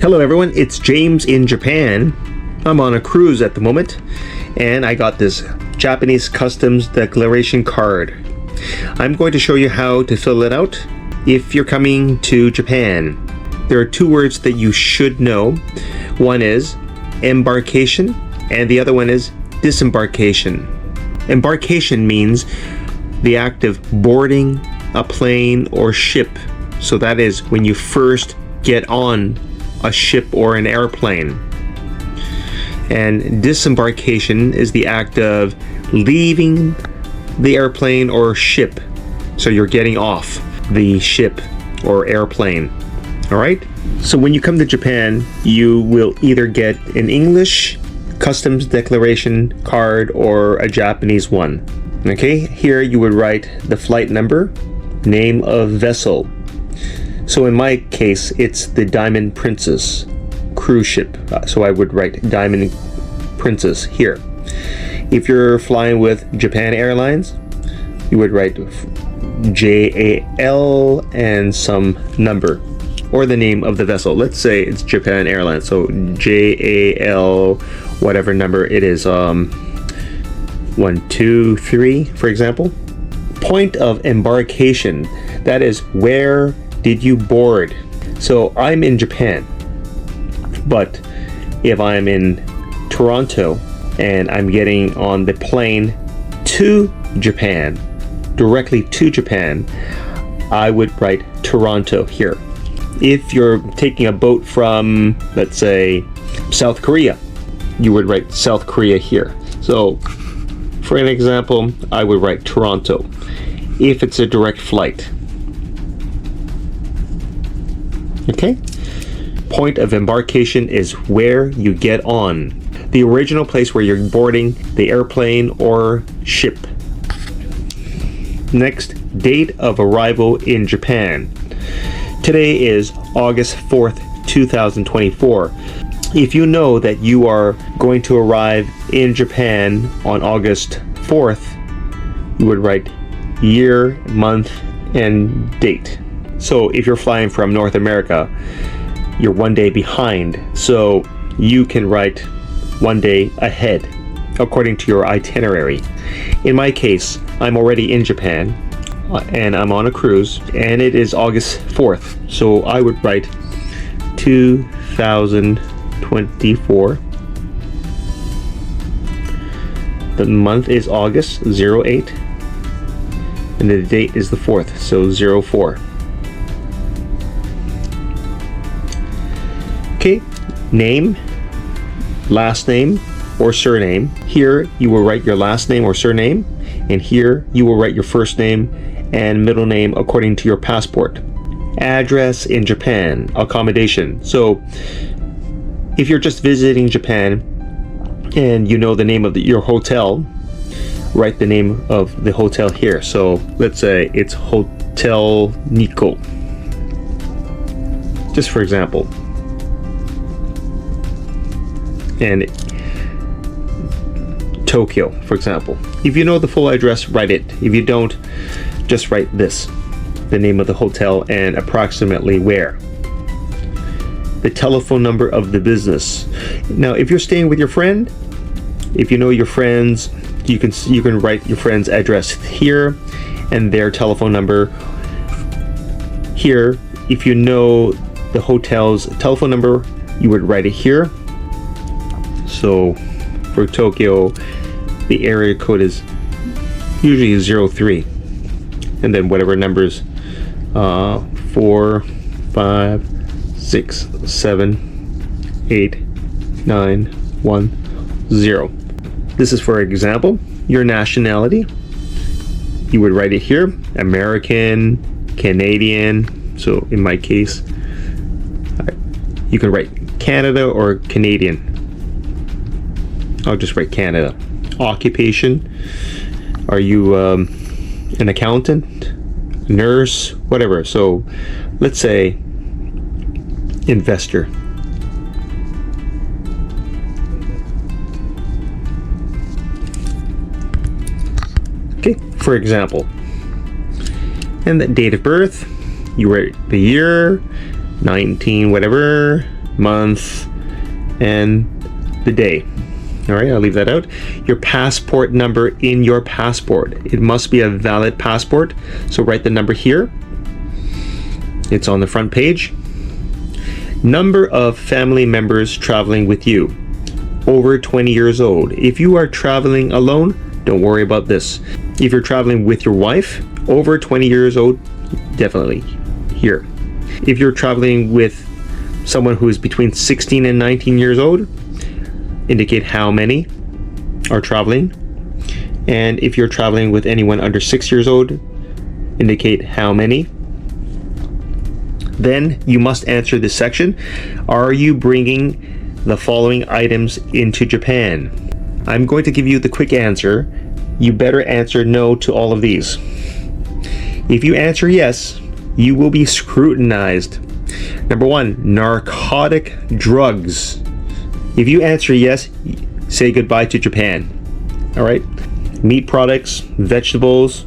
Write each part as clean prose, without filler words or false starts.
Hello everyone, it's James in Japan. I'm on a cruise at the moment and I got this Japanese Customs declaration card. I'm going to show you how to fill it out if you're coming to Japan. There are two words that you should know. One is embarkation and the other one is disembarkation. Embarkation means the act of boarding a plane or ship. So that is when you first get on a ship or an airplane. And disembarkation is the act of leaving the airplane or ship. So you're getting off the ship or airplane. All right? So when you come to Japan, you will either get an English customs declaration card or a Japanese one. Okay, here you would write the flight number, name of vessel. So in my case, it's the Diamond Princess cruise ship. So I would write Diamond Princess here. If you're flying with Japan Airlines, you would write JAL and some number or the name of the vessel. Let's say it's Japan Airlines, so JAL, whatever number it is, 123, for example. Point of embarkation, that is where did you board? So I'm in Japan, but if I'm in Toronto and I'm getting on the plane to Japan, directly to Japan, I would write Toronto here. If you're taking a boat from, let's say, South Korea, you would write South Korea here. So for an example, I would write Toronto if it's a direct flight. Okay? Point of embarkation is where you get on. The original place where you're boarding the airplane or ship. Next, date of arrival in Japan. Today is August 4th, 2024. If you know that you are going to arrive in Japan on August 4th, you would write year, month, and date. So if you're flying from North America, you're 1 day behind. So you can write 1 day ahead according to your itinerary. In my case, I'm already in Japan and I'm on a cruise and it is August 4th. So I would write 2024. The month is August 08 and the date is the 4th, so 04. Okay, name, last name or surname. Here you will write your last name or surname, and here you will write your first name and middle name according to your passport. Address in Japan, accommodation. So if you're just visiting Japan and you know the name of your hotel, write the name of the hotel here. So let's say it's Hotel Nikko, just for example. And Tokyo, for example. If you know the full address, write it. If you don't, just write this, the name of the hotel and approximately where. The telephone number of the business. Now, if you're staying with your friend, if you know your friends, you can write your friend's address here and their telephone number here. If you know the hotel's telephone number, you would write it here. So for Tokyo, the area code is usually 03, and then whatever numbers 4, 5, 6, 7, 8, 9, 1, 0. This is for example. Your nationality, you would write it here: American, Canadian. So in my case, you can write Canada or Canadian. I'll just write Canada. Occupation, are you an accountant, nurse, whatever. So let's say investor. Okay, for example. And the date of birth, you write the year, 19 whatever, month, and the day. All right, I'll leave that out. Your passport number in your passport. It must be a valid passport. So write the number here. It's on the front page. Number of family members traveling with you. Over 20 years old. If you are traveling alone, don't worry about this. If you're traveling with your wife, over 20 years old, definitely here. If you're traveling with someone who is between 16 and 19 years old, indicate how many are traveling. And if you're traveling with anyone under 6 years old, indicate how many. Then you must answer this section. Are you bringing the following items into Japan? I'm going to give you the quick answer. You better answer no to all of these. If you answer yes, you will be scrutinized. Number 1, narcotic drugs. If you answer yes, say goodbye to Japan. All right? Meat products, vegetables,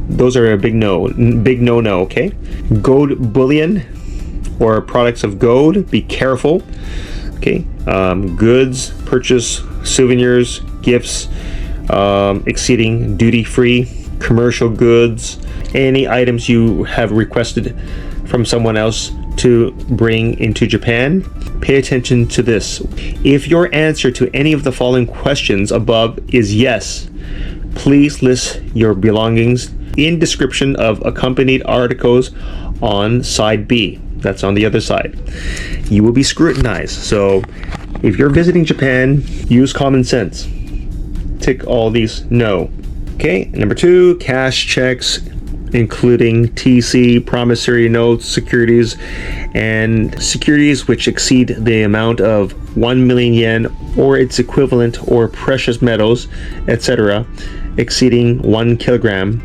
those are a big no-no, okay? Gold bullion or products of gold, be careful, okay? Goods, purchase, souvenirs, gifts, exceeding duty-free, commercial goods, any items you have requested from someone else to bring into Japan. Pay attention to this. If your answer to any of the following questions above is yes, please list your belongings in description of accompanied articles on side B. That's on the other side. You will be scrutinized. So if you're visiting Japan, use common sense. Tick all these no. Okay, number 2, cash checks, including TC, promissory notes, securities, and securities which exceed the amount of 1 million yen or its equivalent, or precious metals, etc., exceeding 1 kilogram.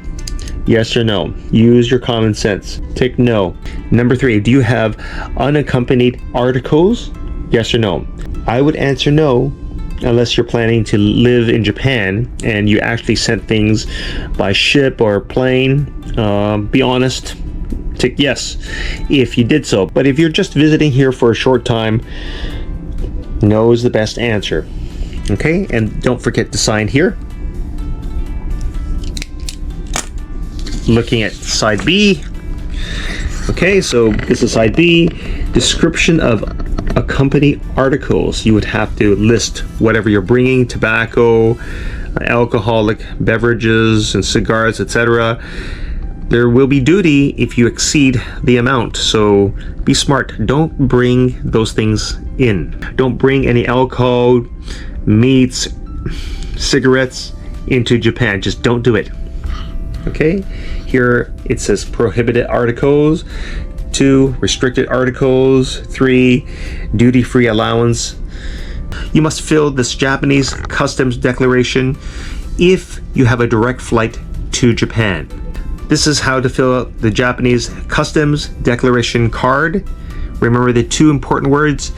Yes or no? Use your common sense. Tick no. Number 3, do you have unaccompanied articles? Yes or no? I would answer no, unless you're planning to live in Japan and you actually sent things by ship or plane. Be honest, tick yes if you did so. But if you're just visiting here for a short time, no is the best answer. Okay, and don't forget to sign here. Looking at side B. Okay, so this is side B. Description of accompany articles. You would have to list whatever you're bringing: tobacco, alcoholic beverages, and cigars, etc. There will be duty if you exceed the amount, so be smart. Don't bring those things in. Don't bring any alcohol, meats, cigarettes into Japan. Just don't do it. Okay, here it says prohibited articles. 2, restricted articles. 3, duty-free allowance. You must fill this Japanese customs declaration if you have a direct flight to Japan. This is how to fill out the Japanese customs declaration card. Remember the 2 important words: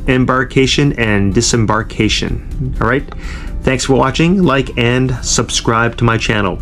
embarkation and disembarkation. All right, thanks for watching. Like and subscribe to my channel.